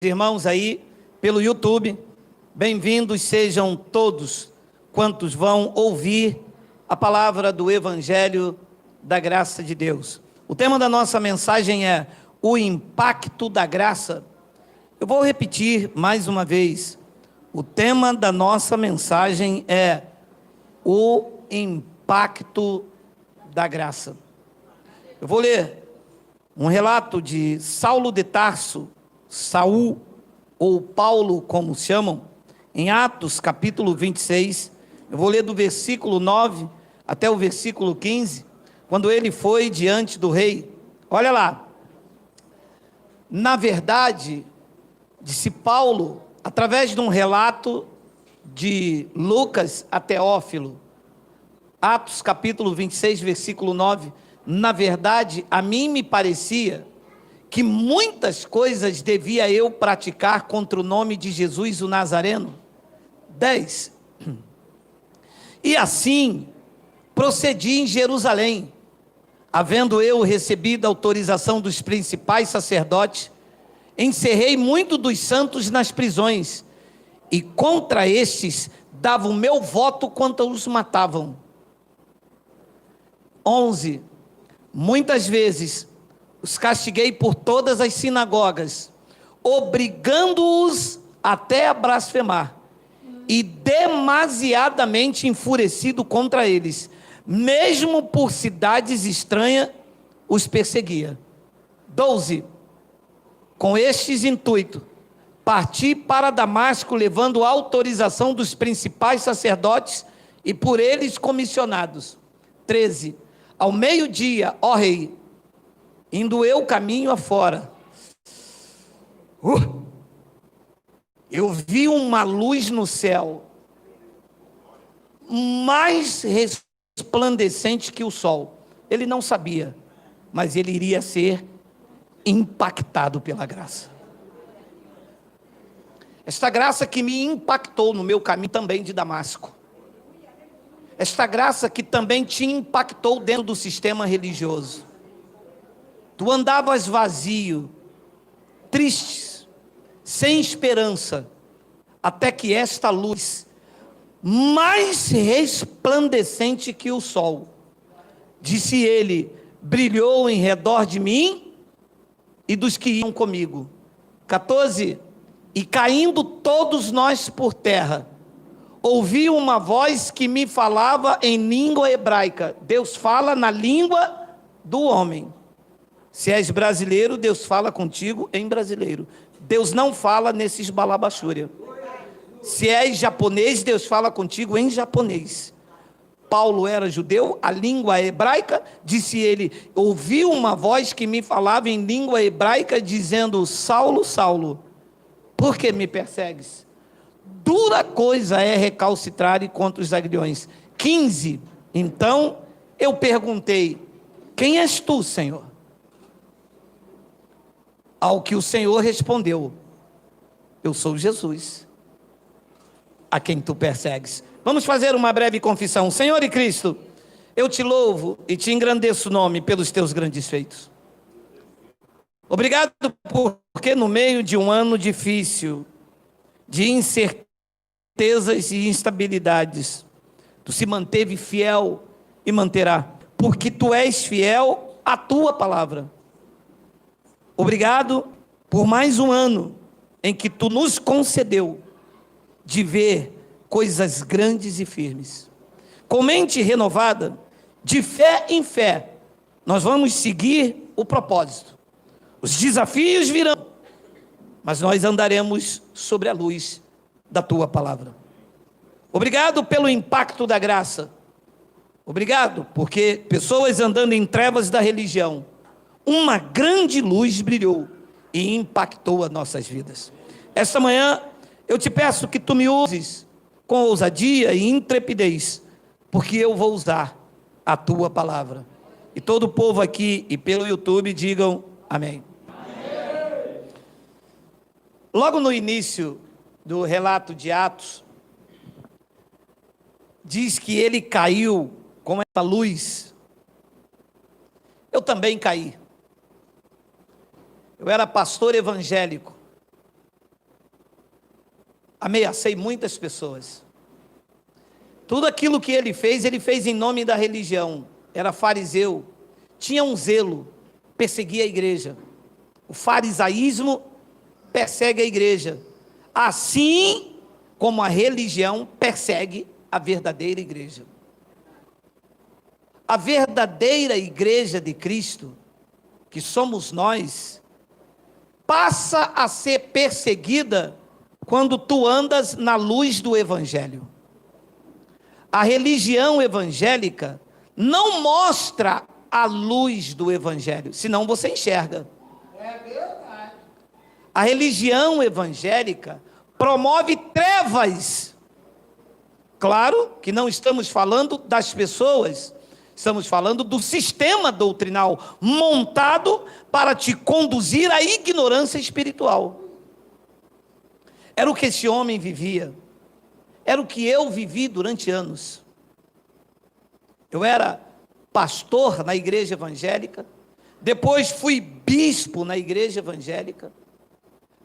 Irmãos aí pelo YouTube, bem-vindos sejam todos quantos vão ouvir a palavra do Evangelho da Graça de Deus. O tema da nossa mensagem é o impacto da graça. Eu vou repetir mais uma vez. O tema da nossa mensagem é o impacto da graça. Eu vou ler um relato de Saulo de Tarso, Saul, ou Paulo, como chamam, em Atos, capítulo 26, eu vou ler do versículo 9 até o versículo 15, quando ele foi diante do rei. Olha lá. Na verdade, disse Paulo, através de um relato de Lucas a Teófilo, Atos, capítulo 26, versículo 9, na verdade, a mim me parecia que muitas coisas devia eu praticar contra o nome de Jesus o Nazareno. 10. E assim procedi em Jerusalém, havendo eu recebido a autorização dos principais sacerdotes, encerrei muito dos santos nas prisões, e contra estes dava o meu voto quanto os matavam. 11. Muitas vezes os castiguei por todas as sinagogas, obrigando-os até a blasfemar, e demasiadamente enfurecido contra eles, mesmo por cidades estranhas, os perseguia. 12. Com estes intuitos, parti para Damasco, levando a autorização dos principais sacerdotes e por eles comissionados. 13. Ao meio-dia, ó rei, indo eu caminho afora, eu vi uma luz no céu, mais resplandecente que o sol. Ele não sabia, mas ele iria ser impactado pela graça. Esta graça que me impactou no meu caminho também de Damasco. Esta graça que também te impactou dentro do sistema religioso. Tu andavas vazio, triste, sem esperança, até que esta luz, mais resplandecente que o sol, disse ele, brilhou em redor de mim e dos que iam comigo. 14. E caindo todos nós por terra, ouvi uma voz que me falava em língua hebraica. Deus fala na língua do homem. Se és brasileiro, Deus fala contigo em brasileiro. Deus não fala nesses balabachúria. Se és japonês, Deus fala contigo em japonês. Paulo era judeu, a língua hebraica, disse ele, ouvi uma voz que me falava em língua hebraica, dizendo, Saulo, Saulo, por que me persegues? Dura coisa é recalcitrar contra os aguilhões. 15. Então eu perguntei, quem és tu, Senhor? Ao que o Senhor respondeu, eu sou Jesus, a quem tu persegues. Vamos fazer uma breve confissão. Senhor e Cristo, eu te louvo e te engrandeço o nome pelos teus grandes feitos. Obrigado porque no meio de um ano difícil, de incertezas e instabilidades, tu se manteve fiel e manterá, porque tu és fiel à tua palavra. Obrigado por mais um ano em que tu nos concedeu de ver coisas grandes e firmes. Com mente renovada, de fé em fé, nós vamos seguir o propósito. Os desafios virão, mas nós andaremos sobre a luz da tua palavra. Obrigado pelo impacto da graça. Obrigado porque pessoas andando em trevas da religião, uma grande luz brilhou e impactou as nossas vidas. Esta manhã, eu te peço que tu me uses com ousadia e intrepidez, porque eu vou usar a tua palavra. E todo o povo aqui e pelo YouTube digam amém. Amém. Logo no início do relato de Atos, diz que ele caiu como essa luz. Eu também caí. Eu era pastor evangélico, ameacei muitas pessoas. Tudo aquilo que ele fez em nome da religião. Era fariseu, tinha um zelo, perseguia a igreja. O farisaísmo persegue a igreja, assim como a religião persegue a verdadeira igreja. A verdadeira igreja de Cristo, que somos nós, passa a ser perseguida quando tu andas na luz do Evangelho. A religião evangélica não mostra a luz do Evangelho, senão você enxerga. É verdade. A religião evangélica promove trevas. Claro que não estamos falando das pessoas, estamos falando do sistema doutrinal montado para te conduzir à ignorância espiritual. Era o que esse homem vivia, era o que eu vivi durante anos. Eu era pastor na igreja evangélica, depois fui bispo na igreja evangélica,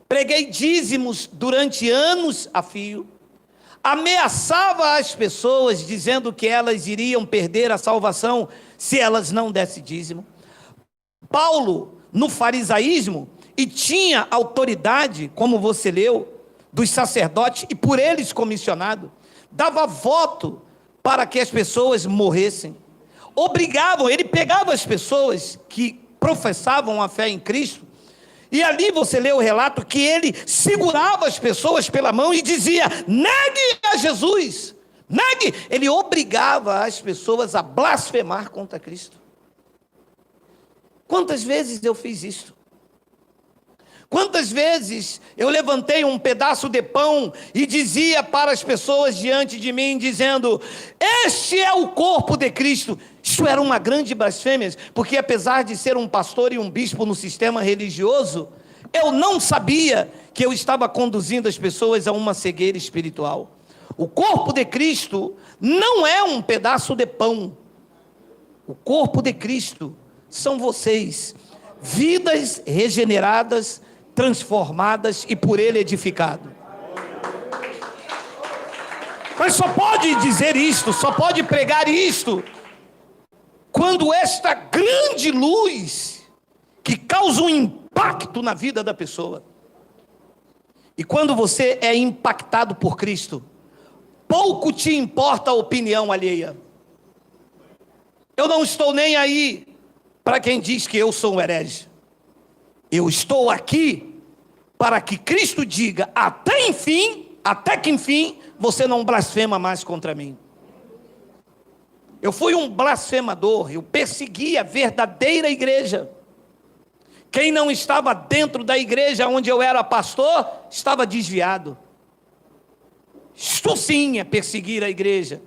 preguei dízimos durante anos a fio, ameaçava as pessoas dizendo que elas iriam perder a salvação se elas não dessem dízimo. Paulo, no farisaísmo, e tinha autoridade, como você leu, dos sacerdotes, e por eles comissionado, dava voto para que as pessoas morressem. Obrigavam, ele pegava as pessoas que professavam a fé em Cristo, e ali você lê o relato que ele segurava as pessoas pela mão e dizia: negue a Jesus, negue. Ele obrigava as pessoas a blasfemar contra Cristo. Quantas vezes eu fiz isso? Quantas vezes eu levantei um pedaço de pão e dizia para as pessoas diante de mim, dizendo: este é o corpo de Cristo. Isso era uma grande blasfêmia, porque apesar de ser um pastor e um bispo no sistema religioso, eu não sabia que eu estava conduzindo as pessoas a uma cegueira espiritual. O corpo de Cristo não é um pedaço de pão. O corpo de Cristo são vocês, vidas regeneradas, transformadas e por ele edificado. Mas só pode dizer isto, só pode pregar isto, quando esta grande luz, que causa um impacto na vida da pessoa, e quando você é impactado por Cristo, pouco te importa a opinião alheia. Eu não estou nem aí para quem diz que eu sou um herege. Eu estou aqui para que Cristo diga: até que enfim, você não blasfema mais contra mim. Eu fui um blasfemador, eu persegui a verdadeira igreja. Quem não estava dentro da igreja onde eu era pastor, estava desviado. Isto sim é perseguir a igreja,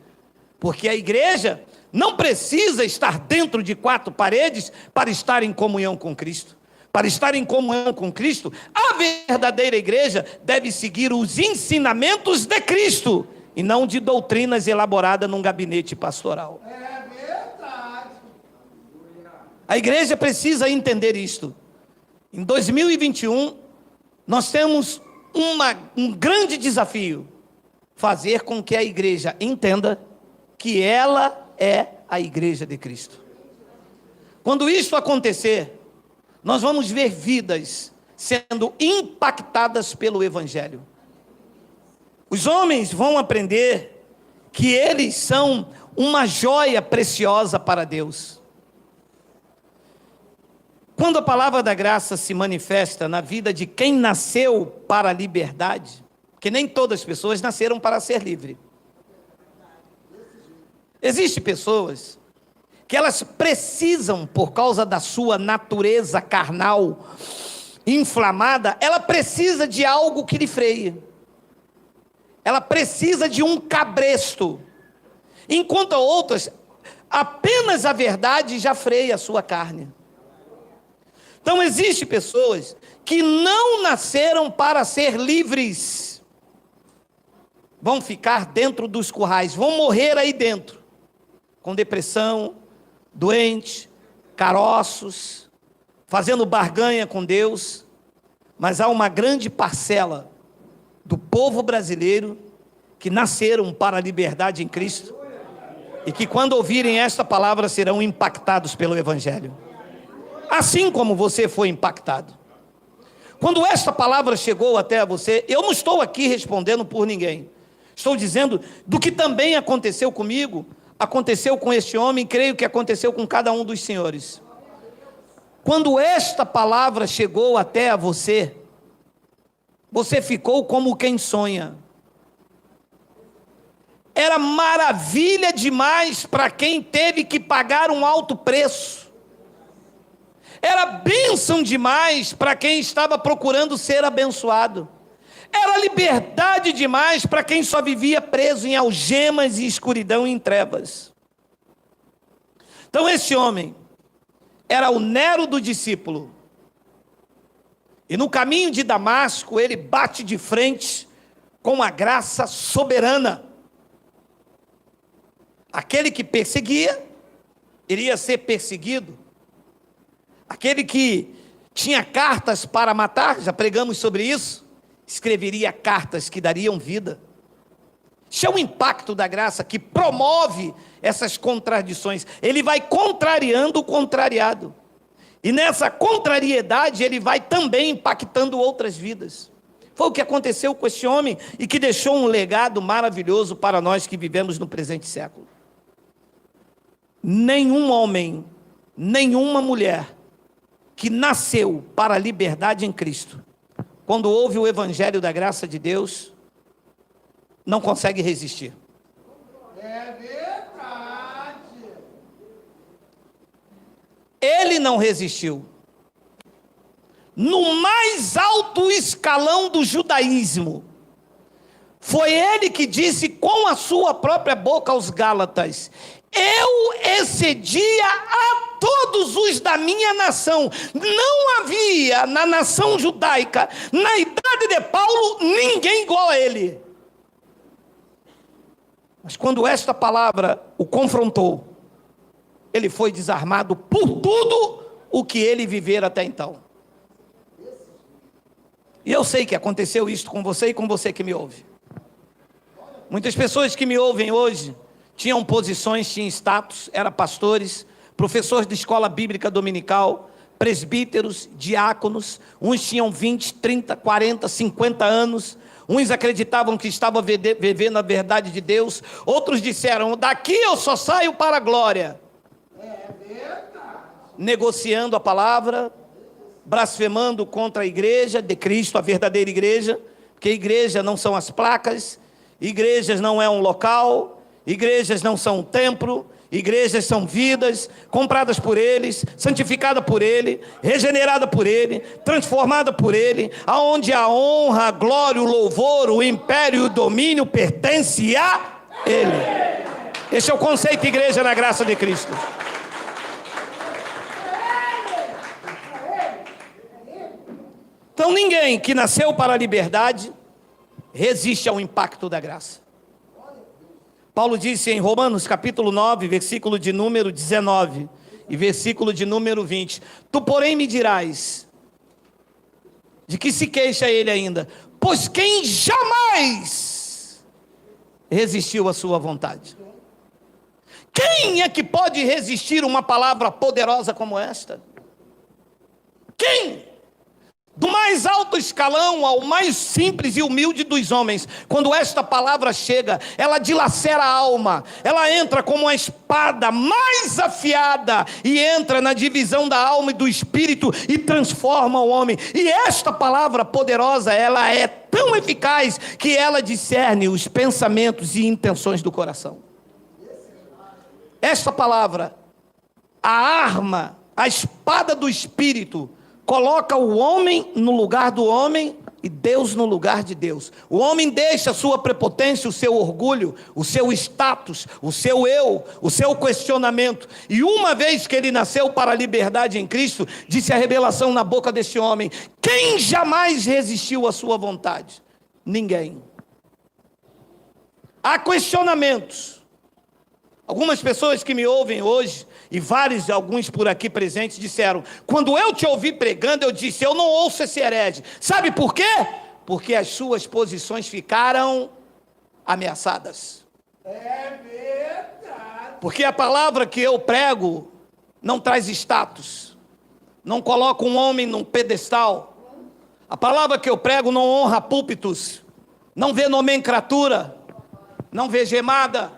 porque a igreja não precisa estar dentro de quatro paredes para estar em comunhão com Cristo. Para estar em comunhão com Cristo, a verdadeira igreja deve seguir os ensinamentos de Cristo, e não de doutrinas elaboradas num gabinete pastoral. É verdade. A igreja precisa entender isto. Em 2021, nós temos um grande desafio: fazer com que a igreja entenda que ela é a igreja de Cristo. Quando isso acontecer, nós vamos ver vidas sendo impactadas pelo Evangelho. Os homens vão aprender que eles são uma joia preciosa para Deus. Quando a palavra da graça se manifesta na vida de quem nasceu para a liberdade, porque nem todas as pessoas nasceram para ser livre. Existem pessoas que elas precisam, por causa da sua natureza carnal inflamada, ela precisa de algo que lhe freie. Ela precisa de um cabresto. Enquanto outras, apenas a verdade já freia a sua carne. Então existem pessoas que não nasceram para ser livres. Vão ficar dentro dos currais, vão morrer aí dentro, com depressão, doente, caroços, fazendo barganha com Deus. Mas há uma grande parcela do povo brasileiro que nasceram para a liberdade em Cristo e que, quando ouvirem esta palavra, serão impactados pelo Evangelho, assim como você foi impactado. Quando esta palavra chegou até você, eu não estou aqui respondendo por ninguém, estou dizendo do que também aconteceu comigo, aconteceu com este homem, creio que aconteceu com cada um dos senhores. Quando esta palavra chegou até você, você ficou como quem sonha. Era maravilha demais para quem teve que pagar um alto preço. Era bênção demais para quem estava procurando ser abençoado. Era liberdade demais para quem só vivia preso em algemas e escuridão e em trevas. Então esse homem era o Nero do discípulo. E no caminho de Damasco ele bate de frente com a graça soberana. Aquele que perseguia, iria ser perseguido. Aquele que tinha cartas para matar, já pregamos sobre isso, escreveria cartas que dariam vida. Isso é o impacto da graça que promove essas contradições. Ele vai contrariando o contrariado. E nessa contrariedade ele vai também impactando outras vidas. Foi o que aconteceu com esse homem e que deixou um legado maravilhoso para nós que vivemos no presente século. Nenhum homem, nenhuma mulher que nasceu para a liberdade em Cristo, quando ouve o Evangelho da graça de Deus, não consegue resistir. É verdade. Ele não resistiu. No mais alto escalão do judaísmo, foi ele que disse com a sua própria boca aos Gálatas: eu excedia a todos os da minha nação. Não havia na nação judaica, na idade de Paulo, ninguém igual a ele. Mas quando esta palavra o confrontou, ele foi desarmado por tudo o que ele vivera até então. E eu sei que aconteceu isto com você e com você que me ouve. Muitas pessoas que me ouvem hoje tinham posições, tinham status, eram pastores, professores de escola bíblica dominical, presbíteros, diáconos. Uns tinham 20, 30, 40, 50 anos. Uns acreditavam que estavam vivendo a verdade de Deus. Outros disseram: daqui eu só saio para a glória. É verdade. Negociando a palavra, blasfemando contra a igreja de Cristo, a verdadeira igreja, porque igreja não são as placas, igrejas não é um local, igrejas não são um templo, igrejas são vidas compradas por eles, santificadas por ele, regenerada por ele, transformada por ele, aonde a honra, a glória, o louvor, o império e o domínio pertence a ele. Esse é o conceito de igreja na graça de Cristo. Então ninguém que nasceu para a liberdade resiste ao impacto da graça. Paulo disse em Romanos capítulo 9, versículo de número 19 e versículo de número 20: tu, porém, me dirás, de que se queixa ele ainda? Pois quem jamais resistiu à sua vontade? Quem é que pode resistir uma palavra poderosa como esta? Quem? Do mais alto escalão ao mais simples e humilde dos homens, quando esta palavra chega, ela dilacera a alma, ela entra como uma espada mais afiada, e entra na divisão da alma e do espírito, e transforma o homem. E esta palavra poderosa, ela é tão eficaz, que ela discerne os pensamentos e intenções do coração. Esta palavra, a arma, a espada do espírito, coloca o homem no lugar do homem e Deus no lugar de Deus. O homem deixa a sua prepotência, o seu orgulho, o seu status, o seu eu, o seu questionamento. E uma vez que ele nasceu para a liberdade em Cristo, disse a revelação na boca desse homem: quem jamais resistiu à sua vontade? Ninguém. Há questionamentos. Algumas pessoas que me ouvem hoje, e alguns por aqui presentes, disseram: quando eu te ouvi pregando, eu disse: eu não ouço esse herege. Sabe por quê? porque as suas posições ficaram ameaçadas. É verdade. Porque a palavra que eu prego não traz status, não coloca um homem num pedestal. A palavra que eu prego não honra púlpitos, não vê nomenclatura, não vê gemada,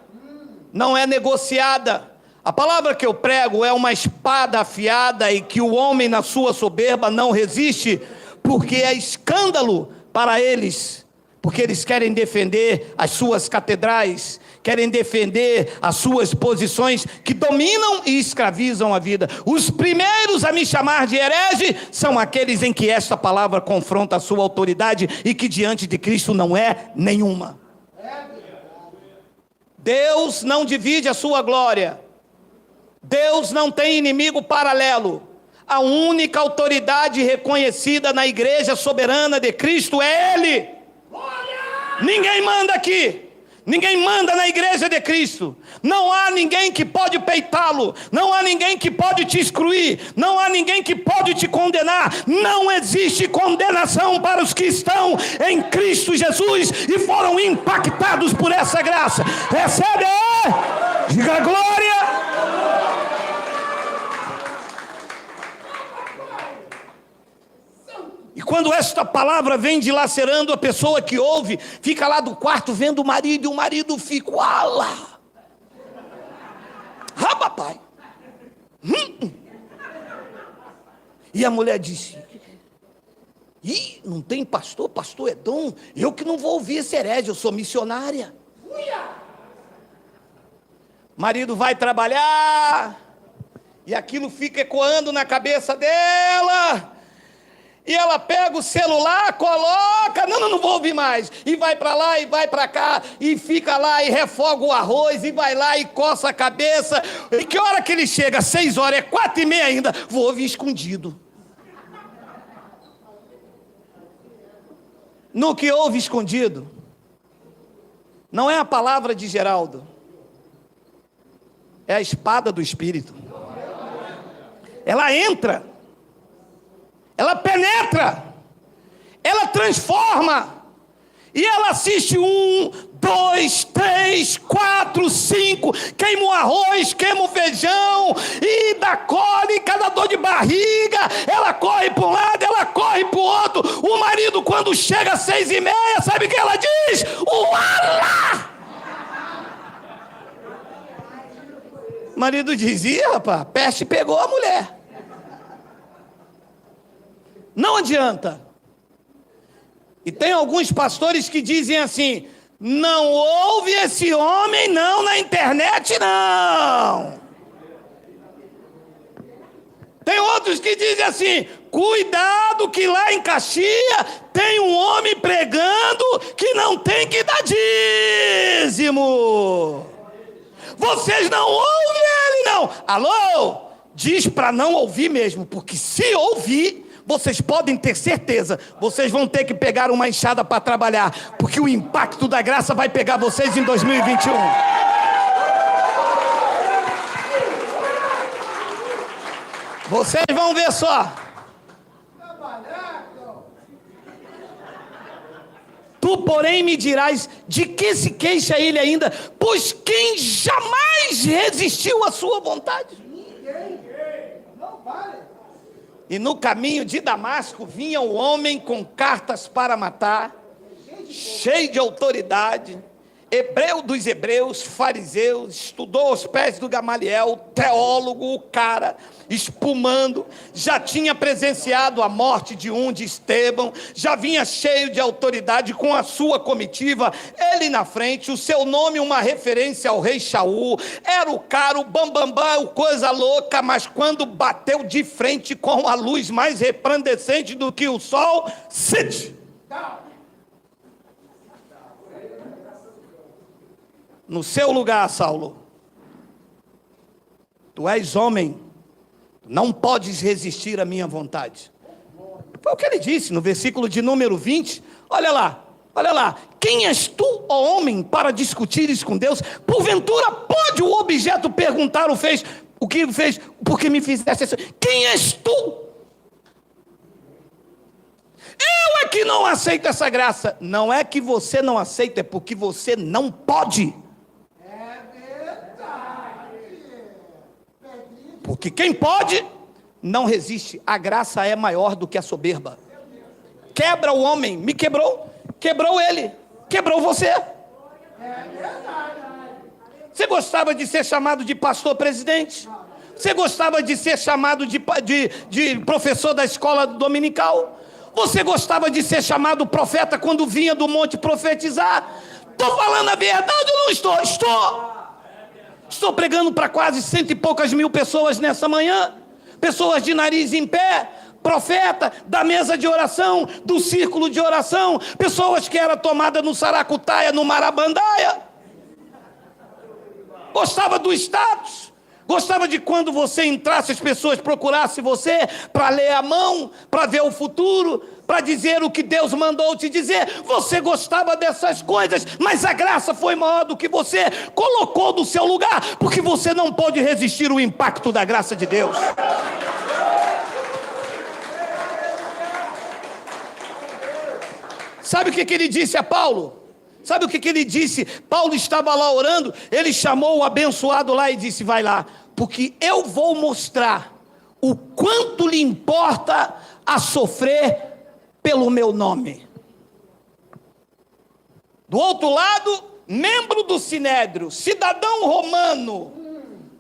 não é negociada. A palavra que eu prego é uma espada afiada e que o homem na sua soberba não resiste, porque é escândalo para eles, porque eles querem defender as suas catedrais, querem defender as suas posições que dominam e escravizam a vida. Os primeiros a me chamar de herege são aqueles em que esta palavra confronta a sua autoridade e que diante de Cristo não é nenhuma. Deus não divide a sua glória. Deus não tem inimigo paralelo. A única autoridade reconhecida na igreja soberana de Cristo é Ele. Ninguém manda aqui. Ninguém manda na igreja de Cristo. Não há ninguém que pode peitá-lo. Não há ninguém que pode te excluir. Não há ninguém que pode te condenar. Não existe condenação para os que estão em Cristo Jesus e foram impactados por essa graça. Recebe, diga glória. E quando esta palavra vem dilacerando, a pessoa que ouve, fica lá do quarto vendo o marido, e o marido fica, uala! Ah, papai! E a mulher disse, ih, não tem pastor, pastor é dom, eu que não vou ouvir esse herege, eu sou missionária. Marido vai trabalhar, e aquilo fica ecoando na cabeça dela. E ela pega o celular, coloca, não vou ouvir mais. E vai para lá e vai para cá, e fica lá e refoga o arroz, e vai lá e coça a cabeça. E que hora que ele chega? 6 horas, é 4h30 ainda. Vou ouvir escondido. No que ouve escondido, não é a palavra de Geraldo, é a espada do Espírito. Ela entra. Ela penetra, ela transforma, e ela assiste 1, 2, 3, 4, 5, queima o arroz, queima o feijão, e dá cólica, dá dor de barriga, ela corre para um lado, ela corre para o outro. O marido, quando chega às 6h30, sabe o que ela diz? Uala! O marido diz, ih, rapaz, peste pegou a mulher. Não adianta. E tem alguns pastores que dizem assim, não ouve esse homem não na internet não. Tem outros que dizem assim, cuidado que lá em Caxias tem um homem pregando que não tem que dar dízimo. Vocês não ouvem ele não. Alô? Diz para não ouvir mesmo, porque se ouvir, vocês podem ter certeza, vocês vão ter que pegar uma enxada para trabalhar, porque o impacto da graça vai pegar vocês em 2021. Vocês vão ver só. Tu, porém, me dirás, de que se queixa ele ainda? Pois quem jamais resistiu à sua vontade? Ninguém. Não vale. E no caminho de Damasco vinha um homem com cartas para matar, cheio de autoridade, hebreu dos hebreus, fariseu, estudou aos pés do Gamaliel, teólogo, o cara, espumando, já tinha presenciado a morte de Estevão, já vinha cheio de autoridade com a sua comitiva, ele na frente, o seu nome uma referência ao rei Shaul, era o cara, o bambambam, coisa louca, mas quando bateu de frente com a luz mais resplandecente do que o sol, no seu lugar, Saulo, tu és homem, não podes resistir à minha vontade. Foi o que ele disse no versículo de número 20. Olha lá. Quem és tu, ó homem, para discutires com Deus? Porventura pode o objeto perguntar o que fez, porque me fizeste isso? Quem és tu? Eu é que não aceito essa graça? Não é que você não aceita, é porque você não pode. É verdade. Porque quem pode, não resiste. A graça é maior do que a soberba. Quebra o homem, me quebrou, quebrou ele, quebrou você. É verdade. Você gostava de ser chamado de pastor presidente? Você gostava de ser chamado de professor da escola dominical? Você gostava de ser chamado profeta quando vinha do monte profetizar? Estou falando a verdade ou não estou? Estou pregando para quase 100 e poucas mil pessoas nessa manhã. Pessoas de nariz em pé. Profeta da mesa de oração, do círculo de oração. Pessoas que eram tomadas no saracutaia, no marabandaia. Gostava do status. Gostava de quando você entrasse, as pessoas procurassem você para ler a mão, para ver o futuro, para dizer o que Deus mandou te dizer. Você gostava dessas coisas, mas a graça foi maior do que você colocou no seu lugar, porque você não pode resistir ao impacto da graça de Deus. Sabe o que ele disse a Paulo? Sabe o que ele disse? Paulo estava lá orando, ele chamou o abençoado lá e disse: vai lá, porque eu vou mostrar o quanto lhe importa a sofrer pelo meu nome. Do outro lado, membro do Sinédrio, cidadão romano,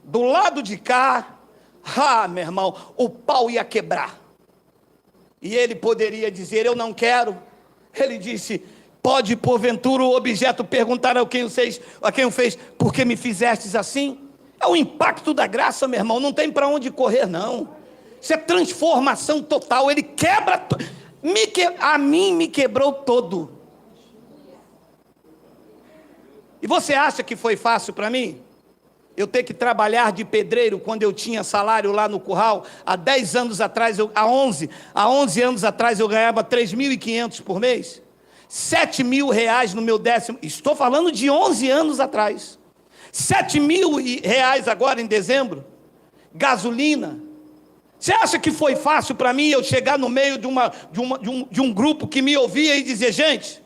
do lado de cá, meu irmão, o pau ia quebrar. E ele poderia dizer: eu não quero. Ele disse: pode porventura o objeto perguntar a quem o fez, por que me fizestes assim? É o impacto da graça, meu irmão, não tem para onde correr não. Isso é transformação total. Ele quebra, a mim me quebrou todo. E você acha que foi fácil para mim? Eu ter que trabalhar de pedreiro quando eu tinha salário lá no curral, há 10 anos atrás, há 11 anos atrás eu ganhava 3.500 por mês, 7 mil reais no meu décimo, estou falando de 11 anos atrás, 7 mil reais agora em dezembro, gasolina. Você acha que foi fácil para mim eu chegar no meio de um grupo que me ouvia e dizer: gente,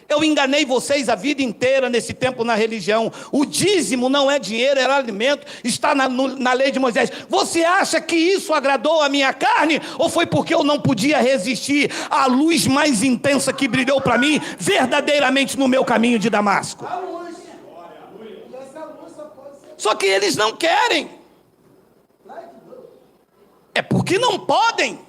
eu enganei vocês a vida inteira nesse tempo na religião. O dízimo não é dinheiro, era alimento. Está na lei de Moisés. Você acha que isso agradou a minha carne? Ou foi porque eu não podia resistir à luz mais intensa que brilhou para mim verdadeiramente no meu caminho de Damasco? A luz. Essa luz só pode ser. Só que eles não querem. É porque não podem.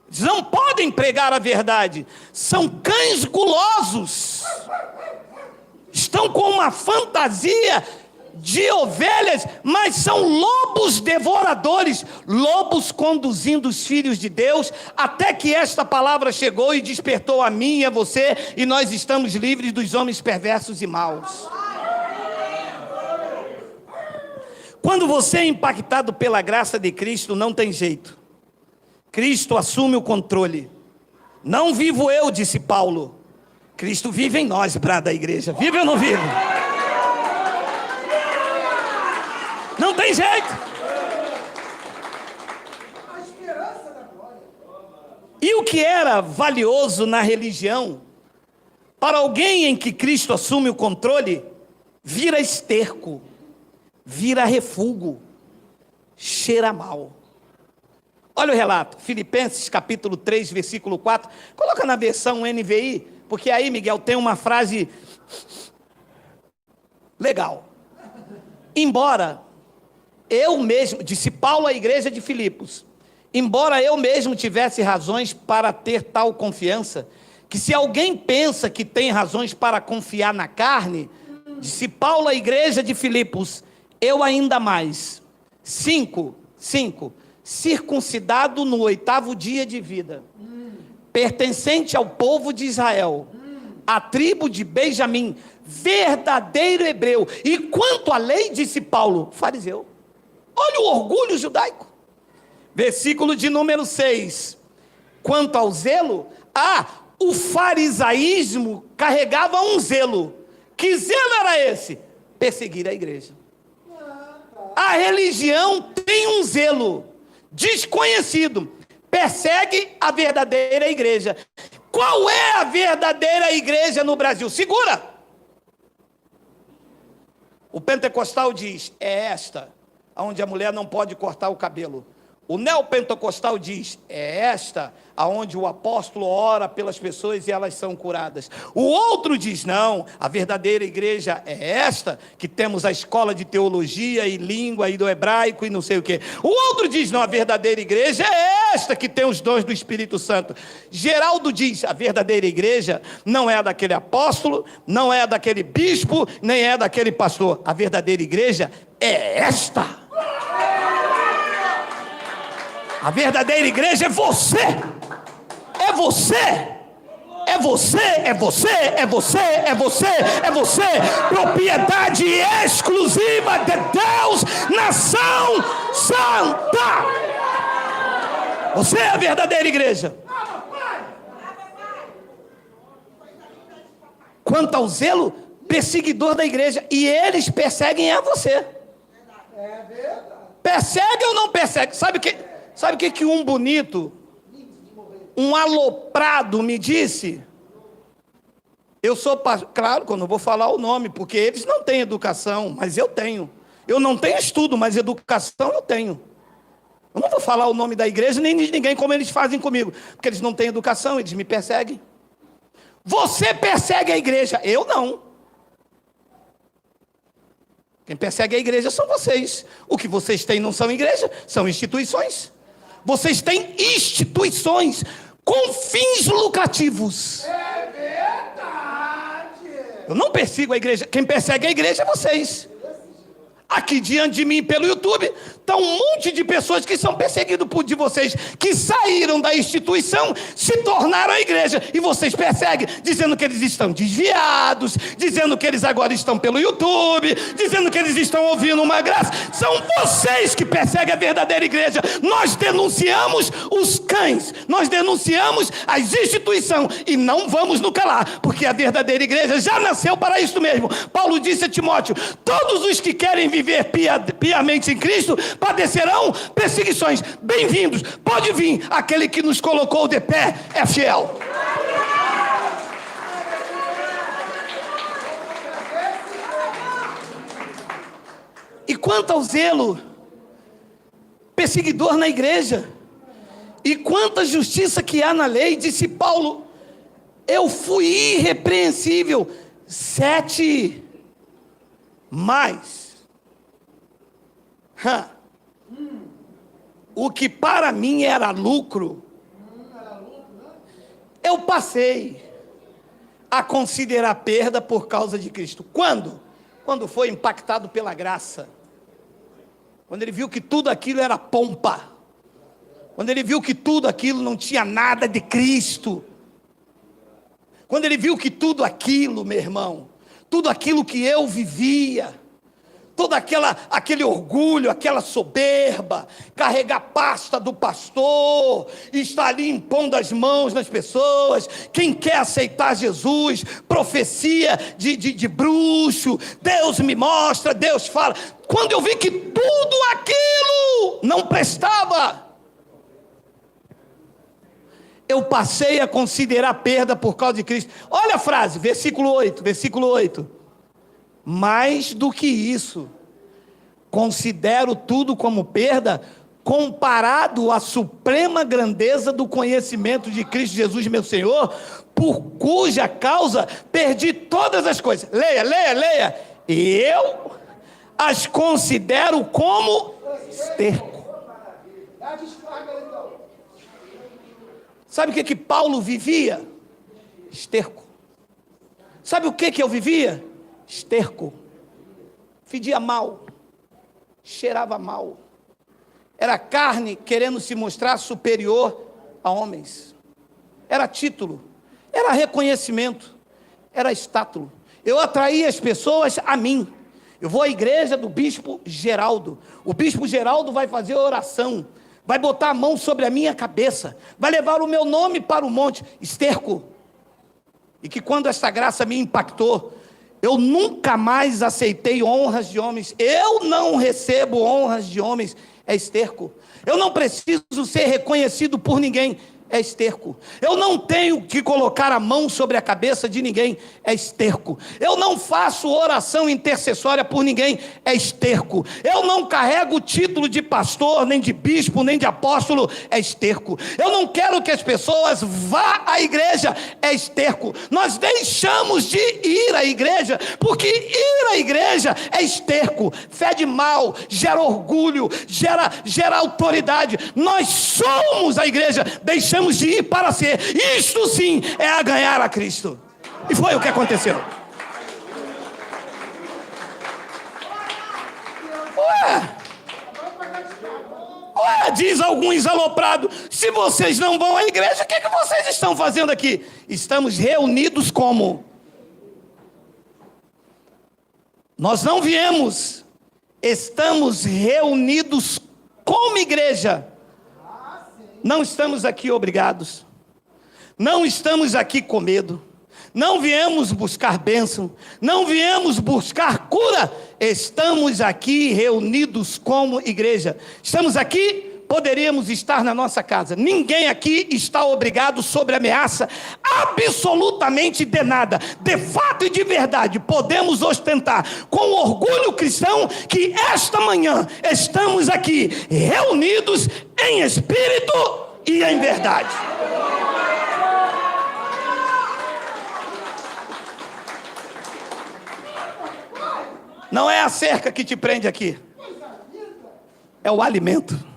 Eles não podem pregar a verdade. São cães gulosos. Estão com uma fantasia de ovelhas, mas são lobos devoradores. Lobos conduzindo os filhos de Deus, até que esta palavra chegou e despertou a mim e a você, e nós estamos livres dos homens perversos e maus. Quando você é impactado pela graça de Cristo, não tem jeito. Cristo assume o controle. Não vivo eu, disse Paulo. Cristo vive em nós, brada a igreja. Vive ou não vive? Não tem jeito. A esperança da glória. E o que era valioso na religião, para alguém em que Cristo assume o controle, vira esterco, vira refúgio, cheira mal. Olha o relato, Filipenses capítulo 3, versículo 4. Coloca na versão NVI, porque aí, Miguel, tem uma frase legal. Embora eu mesmo, disse Paulo à igreja de Filipos, embora eu mesmo tivesse razões para ter tal confiança, que se alguém pensa que tem razões para confiar na carne, disse Paulo à igreja de Filipos, eu ainda mais. 5, circuncidado no 8º dia de vida, pertencente ao povo de Israel, a tribo de Benjamim, verdadeiro hebreu, e quanto à lei, disse Paulo, fariseu. Olha o orgulho judaico. Versículo de número 6, quanto ao zelo, o farisaísmo carregava um zelo. Que zelo era esse? Perseguir a igreja. A religião tem um zelo desconhecido, persegue a verdadeira igreja. Qual é a verdadeira igreja no Brasil? Segura! O pentecostal diz, é esta, onde a mulher não pode cortar o cabelo. O neopentecostal diz, é esta, aonde o apóstolo ora pelas pessoas e elas são curadas. O outro diz, não, a verdadeira igreja é esta, que temos a escola de teologia e língua e do hebraico e não sei o quê. O outro diz, não, a verdadeira igreja é esta, que tem os dons do Espírito Santo. Geraldo diz, a verdadeira igreja não é a daquele apóstolo, não é a daquele bispo, nem é daquele pastor. A verdadeira igreja é esta. A verdadeira igreja é você. É você. É você, é você, é você, é você, é você. Propriedade exclusiva de Deus, nação santa. Você é a verdadeira igreja. Quanto ao zelo, perseguidor da igreja. E eles perseguem a você. Persegue ou não persegue? Sabe o que um bonito, um aloprado me disse? Eu sou, claro que eu não vou falar o nome, porque eles não têm educação, mas eu tenho. Eu não tenho estudo, mas educação eu tenho. Eu não vou falar o nome da igreja, nem de ninguém, como eles fazem comigo, porque eles não têm educação, eles me perseguem. Você persegue a igreja, eu não. Quem persegue a igreja são vocês. O que vocês têm não são igreja, são instituições. Vocês têm instituições com fins lucrativos. É verdade. Eu não persigo a igreja. Quem persegue a igreja é vocês. Aqui diante de mim pelo YouTube está um monte de pessoas que são perseguidas por de vocês, que saíram da instituição, se tornaram a igreja, e vocês perseguem, dizendo que eles estão desviados, dizendo que eles agora estão pelo YouTube, dizendo que eles estão ouvindo uma graça. São vocês que perseguem a verdadeira igreja. Nós denunciamos os cães, nós denunciamos as instituições, e não vamos nos calar, porque a verdadeira igreja já nasceu para isso mesmo. Paulo disse a Timóteo, todos os que querem viver piamente em Cristo padecerão perseguições. Bem-vindos, pode vir, aquele que nos colocou de pé é fiel. E quanto ao zelo perseguidor na igreja, e quanta justiça que há na lei, disse Paulo, eu fui irrepreensível 7 mais. O que para mim era lucro, eu passei a considerar perda por causa de Cristo. Quando? Quando foi impactado pela graça. Quando ele viu que tudo aquilo era pompa. Quando ele viu que tudo aquilo não tinha nada de Cristo. Quando ele viu que tudo aquilo, meu irmão, tudo aquilo que eu vivia, todo aquele orgulho, aquela soberba, carregar pasta do pastor, estar ali impondo as mãos nas pessoas, quem quer aceitar Jesus, profecia de bruxo, Deus me mostra, Deus fala. Quando eu vi que tudo aquilo não prestava, eu passei a considerar perda por causa de Cristo. Olha a frase, versículo 8. Mais do que isso, considero tudo como perda, comparado à suprema grandeza do conhecimento de Cristo Jesus, meu Senhor, por cuja causa perdi todas as coisas. Leia. Eu as considero como esterco. Sabe o que Paulo vivia? Esterco. Sabe o que eu vivia? Esterco. Fedia mal, cheirava mal, era carne querendo se mostrar superior a homens, era título, era reconhecimento, era estátulo. Eu atraía as pessoas a mim. Eu vou à igreja do bispo Geraldo, o bispo Geraldo vai fazer oração, vai botar a mão sobre a minha cabeça, vai levar o meu nome para o monte. Esterco. E que quando essa graça me impactou, eu nunca mais aceitei honras de homens. Eu não recebo honras de homens. é esterco. Eu não preciso ser reconhecido por ninguém, é esterco. Eu não tenho que colocar a mão sobre a cabeça de ninguém, é esterco. Eu não faço oração intercessória por ninguém, é esterco. Eu não carrego o título de pastor, nem de bispo, nem de apóstolo, é esterco. Eu não quero que as pessoas vá à igreja, é esterco. Nós deixamos de ir à igreja, porque ir à igreja é esterco. Fede mal, gera orgulho, gera autoridade. Nós somos a igreja, deixamos de ir para ser. Isto sim é a ganhar a Cristo. E foi o que aconteceu. Ué, diz alguns aloprados, se vocês não vão à igreja, o que vocês estão fazendo aqui? Estamos reunidos como? Nós não viemos, estamos reunidos como igreja. Não estamos aqui obrigados, não estamos aqui com medo, não viemos buscar bênção, não viemos buscar cura, estamos aqui reunidos como igreja. Estamos aqui, poderíamos estar na nossa casa, ninguém aqui está obrigado sobre ameaça absolutamente de nada. De fato e de verdade, podemos ostentar com orgulho cristão que esta manhã estamos aqui reunidos em espírito e em verdade. Não é a cerca que te prende aqui, é o alimento.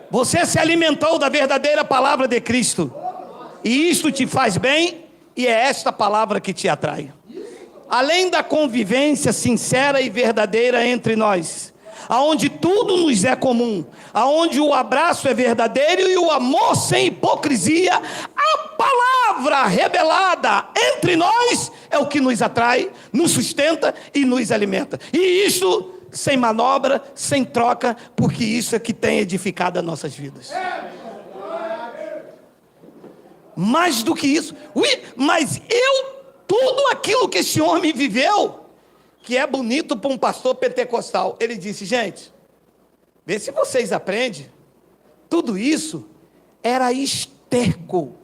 Você se alimentou da verdadeira palavra de Cristo, e isto te faz bem, e é esta palavra que te atrai. Além da convivência sincera e verdadeira entre nós, aonde tudo nos é comum, aonde o abraço é verdadeiro e o amor sem hipocrisia, a palavra revelada entre nós é o que nos atrai, nos sustenta e nos alimenta. E isto sem manobra, sem troca, porque isso é que tem edificado as nossas vidas. Mais do que isso, mas tudo aquilo que esse homem viveu, que é bonito para um pastor pentecostal, ele disse, gente, vê se vocês aprendem, tudo isso era esterco.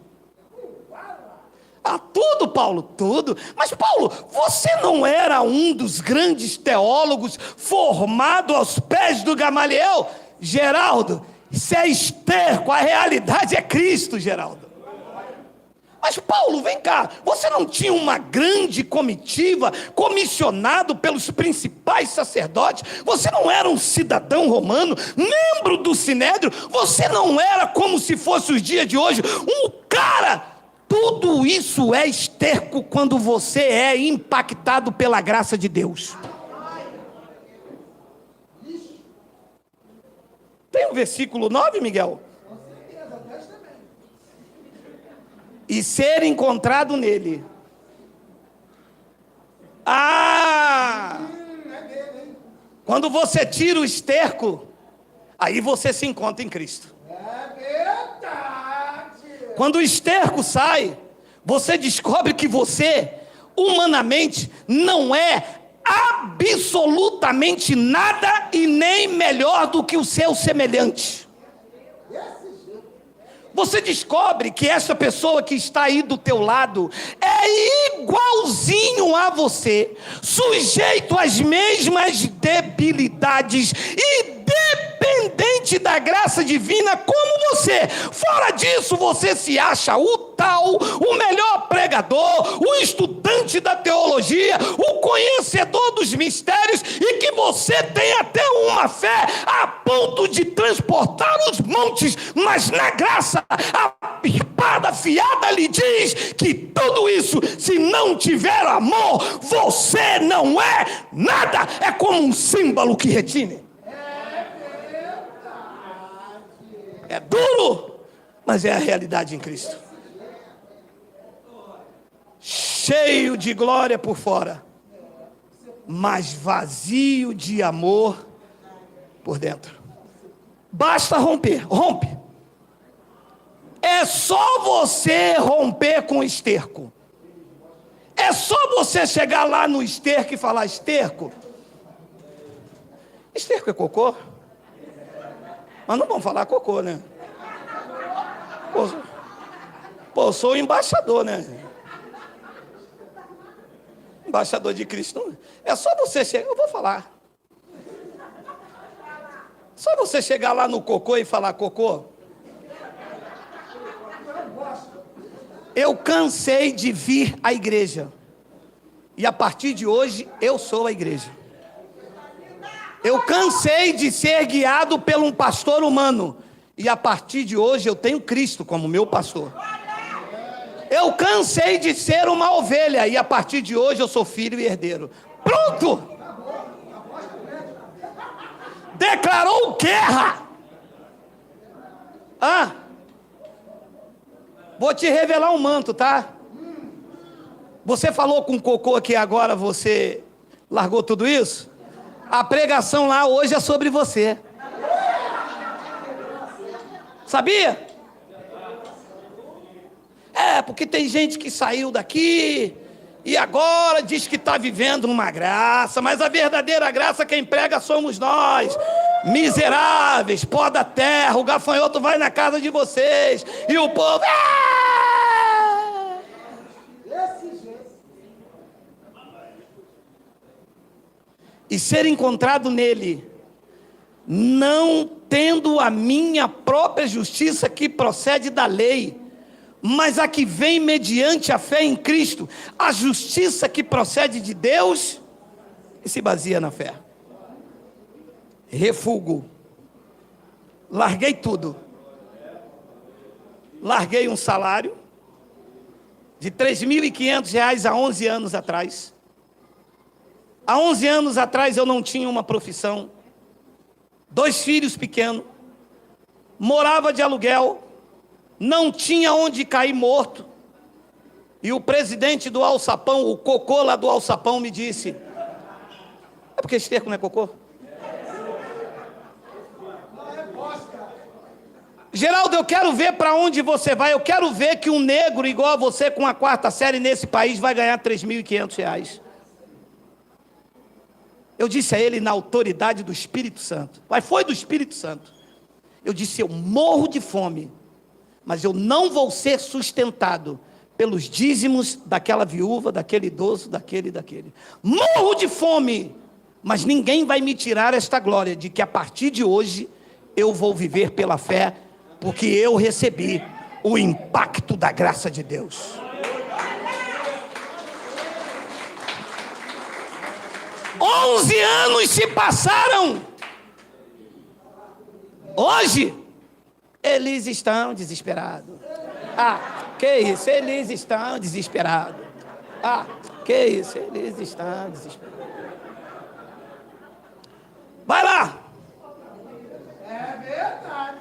Ah, tudo, Paulo, tudo. Mas, Paulo, você não era um dos grandes teólogos formado aos pés do Gamaliel? Geraldo, isso é esterco, a realidade é Cristo, Geraldo. Mas, Paulo, vem cá, você não tinha uma grande comitiva, comissionado pelos principais sacerdotes? Você não era um cidadão romano, membro do Sinédrio? Você não era, como se fosse os dias de hoje, um cara... Tudo isso é esterco quando você é impactado pela graça de Deus. Tem o versículo 9, Miguel? E ser encontrado nele. Quando você tira o esterco, aí você se encontra em Cristo. Quando o esterco sai, você descobre que você, humanamente, não é absolutamente nada e nem melhor do que o seu semelhante. Você descobre que essa pessoa que está aí do teu lado é igualzinho a você, sujeito às mesmas debilidades e dependente da graça divina como você. Fora disso, você se acha o tal, o melhor pregador, o estudante da teologia, o conhecedor dos mistérios, e que você tem até uma fé a ponto de transportar os montes, mas na graça a espada afiada lhe diz que tudo isso, se não tiver amor, você não é nada. É como um símbolo que retine. É duro, mas é a realidade em Cristo. Cheio de glória por fora, mas vazio de amor por dentro. Basta romper, rompe. É só você romper com o esterco. É só você chegar lá no esterco e falar, esterco, Esterco é cocô? Mas não vamos falar cocô, né? Pô, sou o embaixador, né? Embaixador de Cristo. É só você chegar, eu vou falar. Só você chegar lá no cocô e falar cocô. Eu cansei de vir à igreja. E a partir de hoje, eu sou a igreja. Eu cansei de ser guiado por um pastor humano. E a partir de hoje, eu tenho Cristo como meu pastor. Eu cansei de ser uma ovelha. E a partir de hoje, eu sou filho e herdeiro. Pronto! Declarou guerra. Vou te revelar um manto, tá? Você falou com cocô que agora você largou tudo isso? A pregação lá hoje é sobre você. Sabia? Porque tem gente que saiu daqui e agora diz que está vivendo uma graça, mas a verdadeira graça quem prega somos nós, miseráveis, pó da terra. O gafanhoto vai na casa de vocês e o povo... E ser encontrado nele, não tendo a minha própria justiça que procede da lei, mas a que vem mediante a fé em Cristo, a justiça que procede de Deus e se baseia na fé. Refúgio. Larguei tudo. Larguei um salário de R$ 3.500 há 11 anos atrás. Há 11 anos atrás eu não tinha uma profissão, 2 filhos pequenos, morava de aluguel, não tinha onde cair morto. E o presidente do alçapão, o cocô lá do alçapão me disse, é porque esterco não é cocô? Geraldo, eu quero ver para onde você vai, eu quero ver que um negro igual a você com a 4ª série nesse país vai ganhar R$ 3.500. Eu disse a ele na autoridade do Espírito Santo, mas foi do Espírito Santo. Eu disse, eu morro de fome, mas eu não vou ser sustentado pelos dízimos daquela viúva, daquele idoso, daquele. Morro de fome, mas ninguém vai me tirar esta glória de que a partir de hoje eu vou viver pela fé, porque eu recebi o impacto da graça de Deus. 11 anos se passaram. Hoje, eles estão desesperados. Que isso? Eles estão desesperados. Que isso? Eles estão desesperados. Vai lá. É verdade.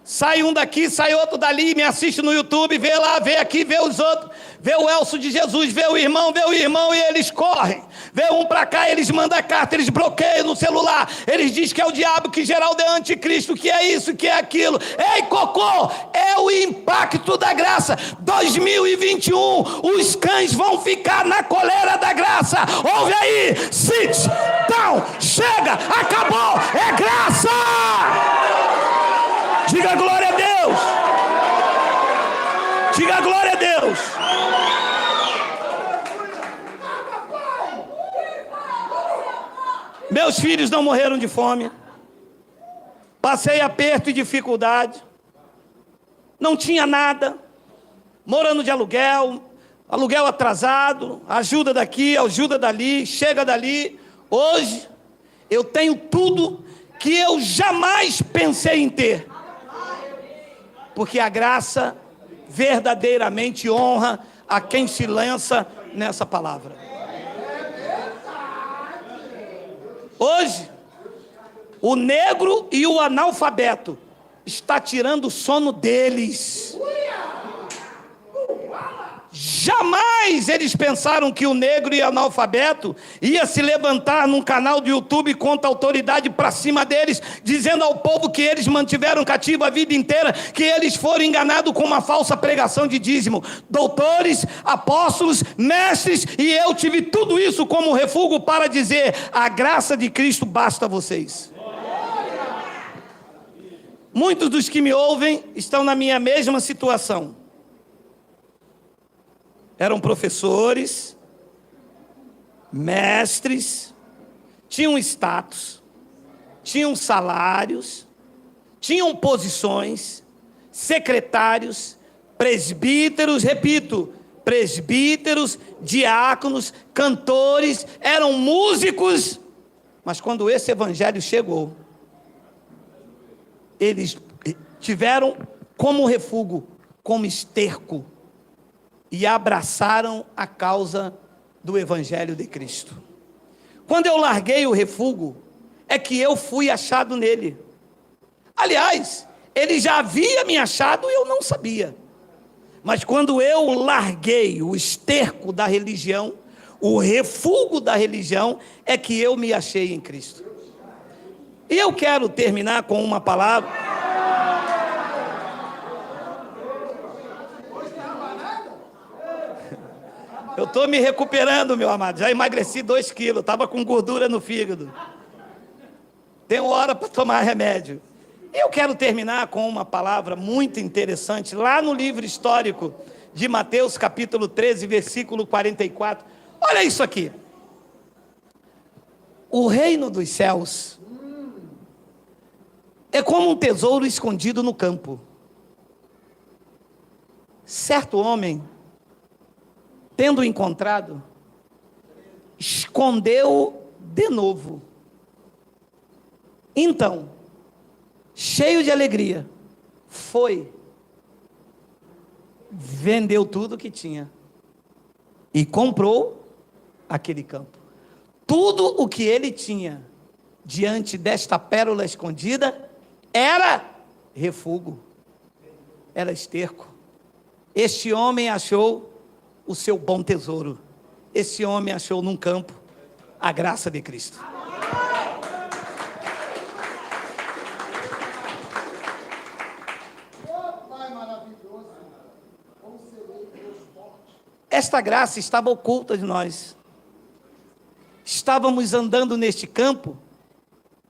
Sai um daqui, sai outro dali, me assiste no YouTube, vê lá, vê aqui, vê os outros, vê o Elcio de Jesus, vê o irmão e eles correm. Vê um pra cá, eles mandam carta, eles bloqueiam no celular, eles dizem que é o diabo, que Geraldo é anticristo, que é isso, que é aquilo. Ei, cocô, é o impacto da graça. 2021, os cães vão ficar na coleira da graça. Ouve aí, sit down, chega, acabou, é graça! Diga glória a Deus. Diga glória a Deus. Meus filhos não morreram de fome. Passei aperto e dificuldade. Não tinha nada. Morando de aluguel. Aluguel atrasado. Ajuda daqui, ajuda dali. Chega dali. Hoje eu tenho tudo que eu jamais pensei em ter. Porque a graça verdadeiramente honra a quem se lança nessa palavra. Hoje, o negro e o analfabeto está tirando o sono deles. Jamais Talvez eles pensaram que o negro e analfabeto ia se levantar num canal do YouTube contra a autoridade para cima deles, dizendo ao povo que eles mantiveram cativo a vida inteira, que eles foram enganados com uma falsa pregação de dízimo. Doutores, apóstolos, mestres, e eu tive tudo isso como refúgio para dizer: a graça de Cristo basta a vocês. Muitos dos que me ouvem estão na minha mesma situação. Eram professores, mestres, tinham status, tinham salários, tinham posições, secretários, presbíteros, repito, presbíteros, diáconos, cantores, eram músicos, mas quando esse evangelho chegou, eles tiveram como refúgio, como esterco, e abraçaram a causa do evangelho de Cristo. Quando eu larguei o refúgio, é que eu fui achado nele. Aliás, ele já havia me achado e eu não sabia. Mas quando eu larguei o esterco da religião, o refúgio da religião, é que eu me achei em Cristo. E eu quero terminar com uma palavra. Eu estou me recuperando, meu amado. Já emagreci 2 quilos, estava com gordura no fígado. Tenho hora para tomar remédio. E eu quero terminar com uma palavra muito interessante, lá no livro histórico de Mateus, capítulo 13, versículo 44. Olha isso aqui. O reino dos céus é como um tesouro escondido no campo. Certo homem, tendo encontrado, escondeu de novo. Então, cheio de alegria, foi, vendeu tudo o que tinha e comprou aquele campo. Tudo o que ele tinha diante desta pérola escondida era refúgio, era esterco. Este homem achou o seu bom tesouro. Esse homem achou num campo a graça de Cristo. Esta graça estava oculta de nós. Estávamos andando neste campo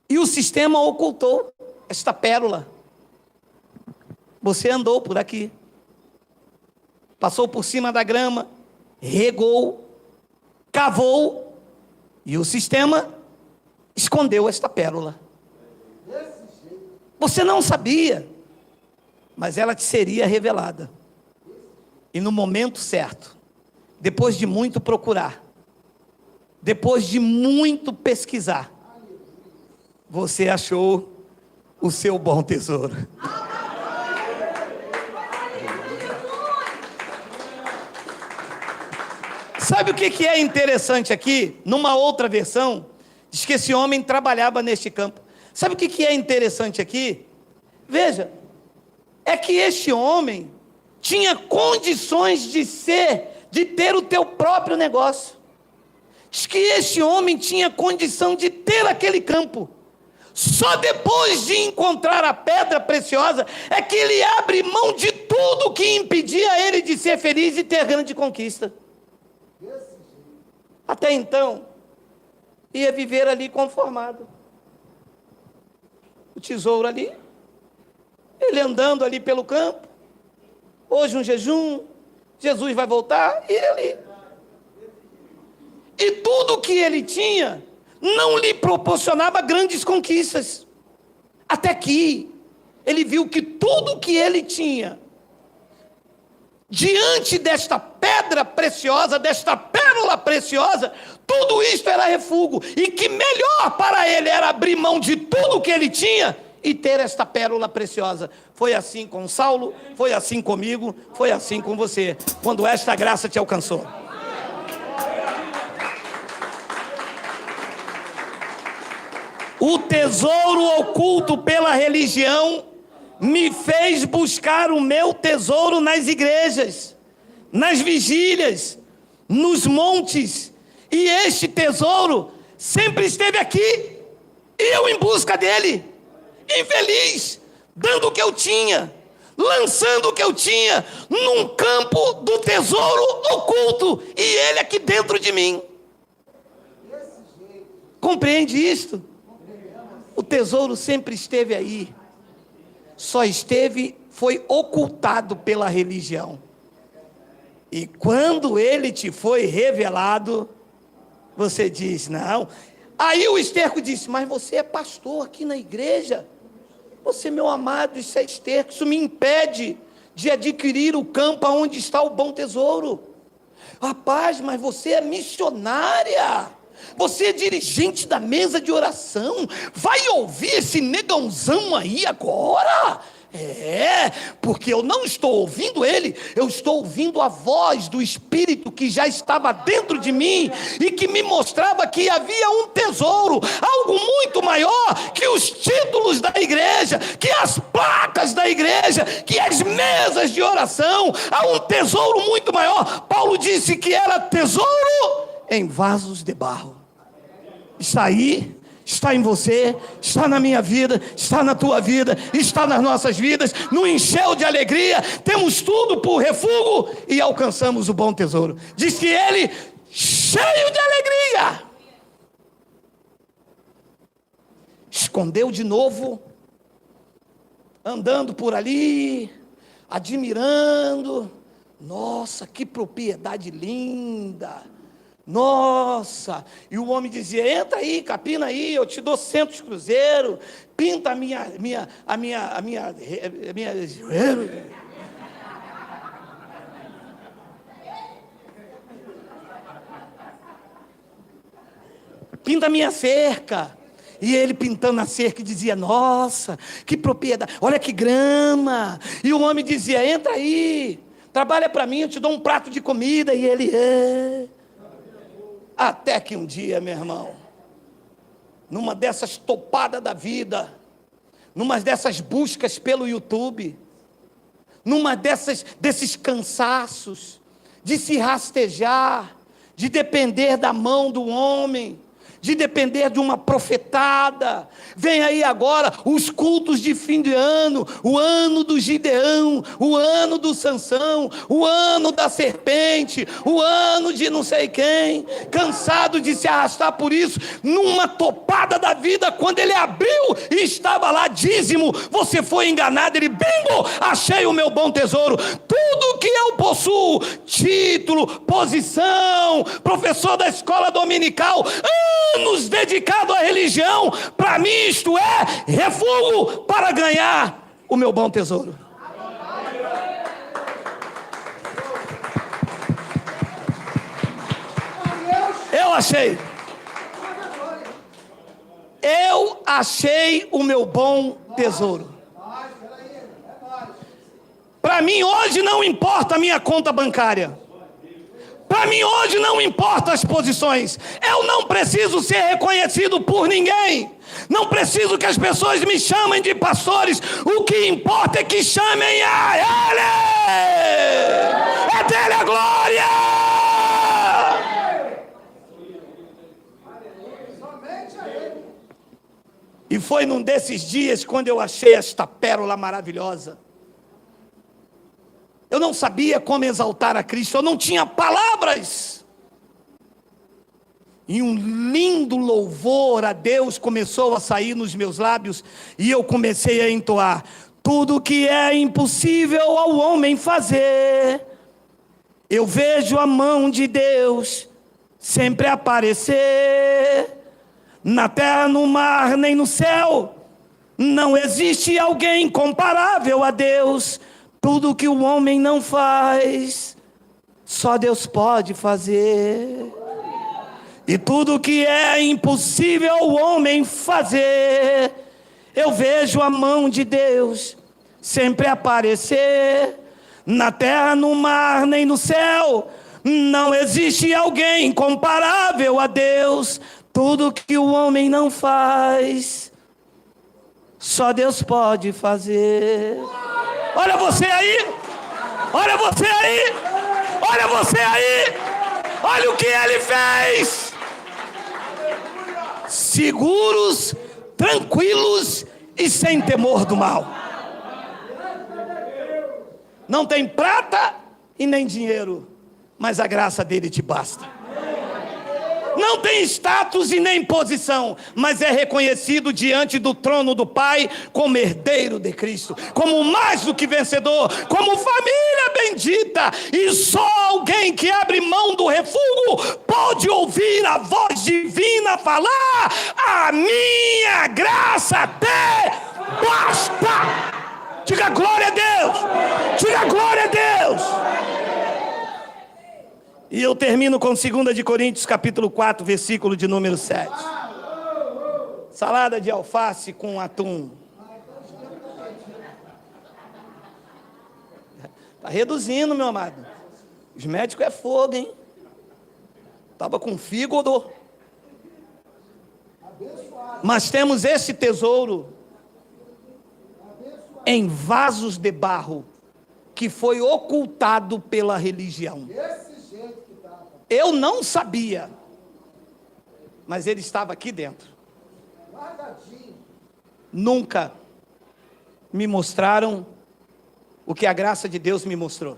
e o sistema ocultou esta pérola. Você andou por aqui, passou por cima da grama, regou, cavou, e o sistema escondeu esta pérola. Você não sabia, mas ela te seria revelada. E no momento certo, depois de muito procurar, depois de muito pesquisar, você achou o seu bom tesouro. Sabe o que é interessante aqui? Numa outra versão, diz que esse homem trabalhava neste campo. Sabe o que é interessante aqui? Veja, é que este homem tinha condições de ter o teu próprio negócio. Diz que este homem tinha condição de ter aquele campo. Só depois de encontrar a pedra preciosa é que ele abre mão de tudo que impedia ele de ser feliz e ter grande conquista. Até então, ia viver ali conformado. O tesouro ali, ele andando ali pelo campo, hoje um jejum, Jesus vai voltar, e ele ali. E tudo que ele tinha, não lhe proporcionava grandes conquistas. Até que ele viu que tudo que ele tinha, diante desta pedra preciosa, desta pérola preciosa, tudo isto era refúgio, e que melhor para ele era abrir mão de tudo que ele tinha e ter esta pérola preciosa. Foi assim com Saulo, foi assim comigo, foi assim com você, quando esta graça te alcançou. O tesouro oculto pela religião me fez buscar o meu tesouro nas igrejas, nas vigílias, nos montes, e este tesouro sempre esteve aqui, e eu em busca dele, infeliz, dando o que eu tinha, lançando o que eu tinha, num campo do tesouro oculto, e ele aqui dentro de mim. Compreende isto? O tesouro sempre esteve aí, só foi ocultado pela religião. E quando ele te foi revelado, você diz, não. Aí o esterco disse, mas você é pastor aqui na igreja. Você, meu amado, isso é esterco, isso me impede de adquirir o campo onde está o bom tesouro. Rapaz, mas você é missionária. Você é dirigente da mesa de oração. Vai ouvir esse negãozão aí agora? Porque eu não estou ouvindo ele, eu estou ouvindo a voz do Espírito que já estava dentro de mim e que me mostrava que havia um tesouro, algo muito maior que os títulos da igreja, que as placas da igreja, que as mesas de oração. Há um tesouro muito maior. Paulo disse que era tesouro em vasos de barro. Está aí, está em você, está na minha vida, está na tua vida, está nas nossas vidas, no encheu de alegria, temos tudo por refúgio e alcançamos o bom tesouro. Diz que ele, cheio de alegria, escondeu de novo, andando por ali, admirando. Nossa, que propriedade linda! Nossa, e o homem dizia, entra aí, capina aí, eu te dou 100 cruzeiros, pinta a minha, pinta a minha cerca. E ele pintando a cerca e dizia, nossa, que propriedade, olha que grama. E o homem dizia, entra aí, trabalha para mim, eu te dou um prato de comida. E ele, Até que um dia, meu irmão, numa dessas topadas da vida, numa dessas buscas pelo YouTube, numa desses cansaços, de se rastejar, de depender da mão do homem, de depender de uma profetada. Vem aí agora os cultos de fim de ano, o ano do Gideão, o ano do Sansão, o ano da serpente, o ano de não sei quem, cansado de se arrastar por isso, numa topada da vida, quando ele abriu e estava lá dízimo, você foi enganado, ele, bingo, achei o meu bom tesouro, tudo que eu possuo, título, posição, professor da escola dominical, anos dedicado à religião, para mim isto é refúgio para ganhar o meu bom tesouro. Eu achei o meu bom tesouro. Para mim hoje não importa a minha conta bancária. Para mim hoje não importa as posições. Eu não preciso ser reconhecido por ninguém. Não preciso que as pessoas me chamem de pastores. O que importa é que chamem a Ele. É dele a glória. E foi num desses dias quando eu achei esta pérola maravilhosa. Eu não sabia como exaltar a Cristo, eu não tinha palavras. E um lindo louvor a Deus começou a sair nos meus lábios, e eu comecei a entoar: tudo que é impossível ao homem fazer, eu vejo a mão de Deus sempre aparecer. Na terra, no mar, nem no céu, não existe alguém comparável a Deus. Tudo que o homem não faz, só Deus pode fazer. E tudo que é impossível ao homem fazer, eu vejo a mão de Deus sempre aparecer. Na terra, no mar, nem no céu, não existe alguém comparável a Deus. Tudo que o homem não faz, só Deus pode fazer. Olha você aí, olha você aí, olha você aí. Olha o que ele fez. Seguros, tranquilos e sem temor do mal. Não tem prata e nem dinheiro, mas a graça dele te basta. Não tem status e nem posição, mas é reconhecido diante do trono do Pai como herdeiro de Cristo, como mais do que vencedor, como família bendita. E só alguém que abre mão do refúgio pode ouvir a voz divina falar: a minha graça te basta. Diga glória a Deus, diga glória a Deus. E eu termino com 2 de Coríntios, capítulo 4, versículo de número 7. Salada de alface com atum. Está reduzindo, meu amado. Os médicos é fogo, hein? Estava com fígado. Mas temos esse tesouro em vasos de barro, que foi ocultado pela religião. Eu não sabia, mas ele estava aqui dentro. Nunca me mostraram o que a graça de Deus me mostrou.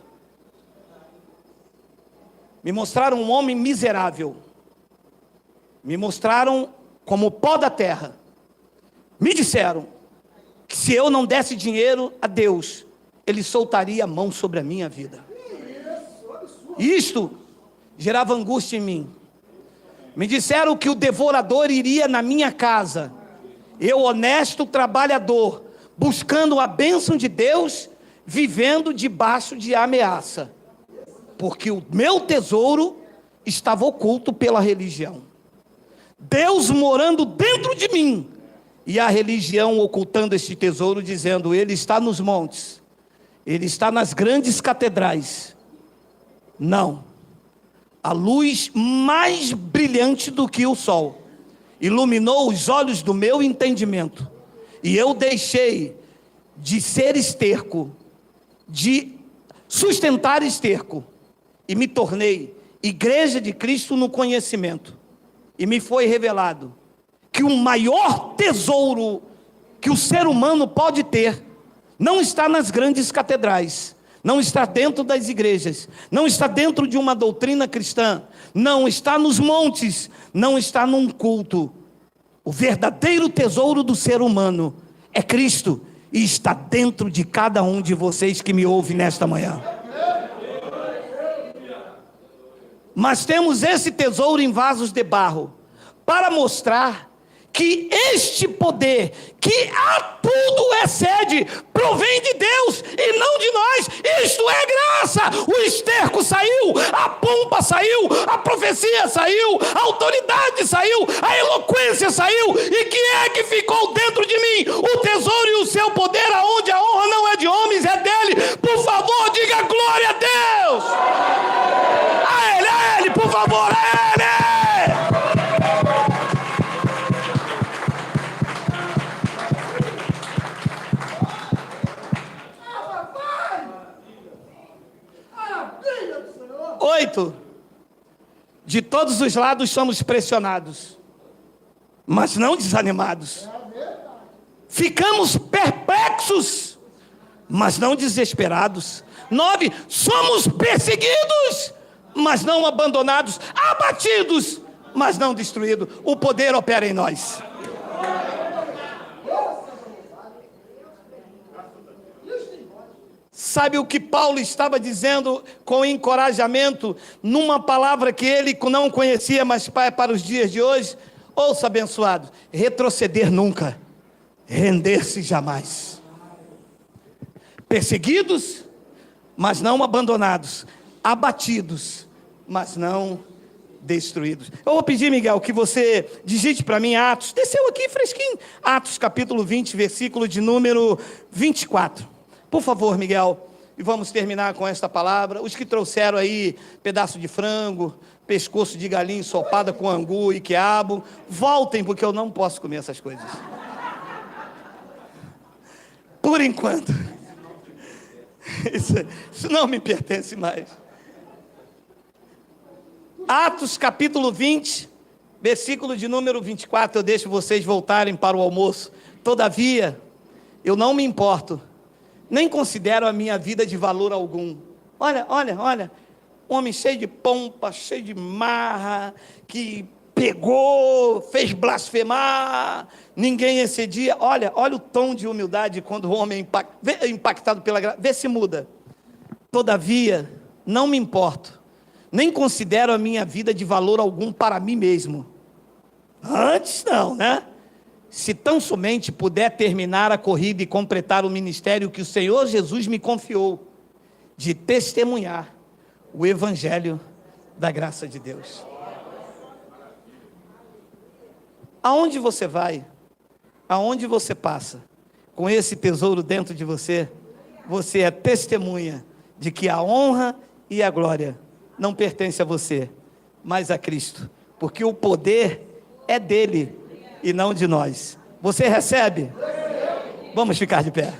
Me mostraram um homem miserável. Me mostraram como pó da terra. Me disseram que se eu não desse dinheiro a Deus, Ele soltaria a mão sobre a minha vida. Isto gerava angústia em mim. Me disseram que o devorador iria na minha casa. Eu, honesto trabalhador, buscando a bênção de Deus, vivendo debaixo de ameaça. Porque o meu tesouro estava oculto pela religião. Deus morando dentro de mim. E a religião ocultando este tesouro, dizendo: ele está nos montes. Ele está nas grandes catedrais. Não. A luz mais brilhante do que o sol iluminou os olhos do meu entendimento. E eu deixei de ser esterco, de sustentar esterco, e me tornei igreja de Cristo no conhecimento. E me foi revelado que o maior tesouro que o ser humano pode ter não está nas grandes catedrais, não está dentro das igrejas, não está dentro de uma doutrina cristã, não está nos montes, não está num culto. O verdadeiro tesouro do ser humano é Cristo, e está dentro de cada um de vocês que me ouve nesta manhã. Mas temos esse tesouro em vasos de barro, para mostrar que este poder, que a tudo excede, provém de Deus e não de nós. Isto é graça. O esterco saiu, a pompa saiu, a profecia saiu, a autoridade saiu, a eloquência saiu. E quem é que ficou dentro de mim? O tesouro e o seu poder, aonde a honra não é de homens, é dele. Por favor, diga glória a Deus. A ele, por favor, a ele. Oito, de todos os lados somos pressionados, mas não desanimados. Ficamos perplexos, mas não desesperados. 9, somos perseguidos, mas não abandonados. Abatidos, mas não destruídos. O poder opera em nós. Sabe o que Paulo estava dizendo com encorajamento, numa palavra que ele não conhecia, mas para os dias de hoje? Ouça, abençoado: retroceder nunca, render-se jamais. Perseguidos, mas não abandonados. Abatidos, mas não destruídos. Eu vou pedir, Miguel, que você digite para mim Atos. Desceu aqui fresquinho. Atos capítulo 20, versículo de número 24. Por favor, Miguel, e vamos terminar com esta palavra. Os que trouxeram aí pedaço de frango, pescoço de galinha ensopada com angu e quiabo, voltem, porque eu não posso comer essas coisas. Por enquanto. Isso não me pertence mais. Atos capítulo 20, versículo de número 24, eu deixo vocês voltarem para o almoço. Todavia, eu não me importo, nem considero a minha vida de valor algum. Olha, um homem cheio de pompa, cheio de marra, que pegou, fez blasfemar, ninguém excedia. Olha o tom de humildade quando o homem é impactado pela graça. Vê se muda. Todavia, não me importo, nem considero a minha vida de valor algum para mim mesmo. Antes não, né? Se tão somente puder terminar a corrida e completar o ministério que o Senhor Jesus me confiou, de testemunhar o evangelho da graça de Deus. Aonde você vai, aonde você passa, com esse tesouro dentro de você, você é testemunha de que a honra e a glória não pertencem a você, mas a Cristo, porque o poder é dele e não de nós. Você recebe? Vamos ficar de pé.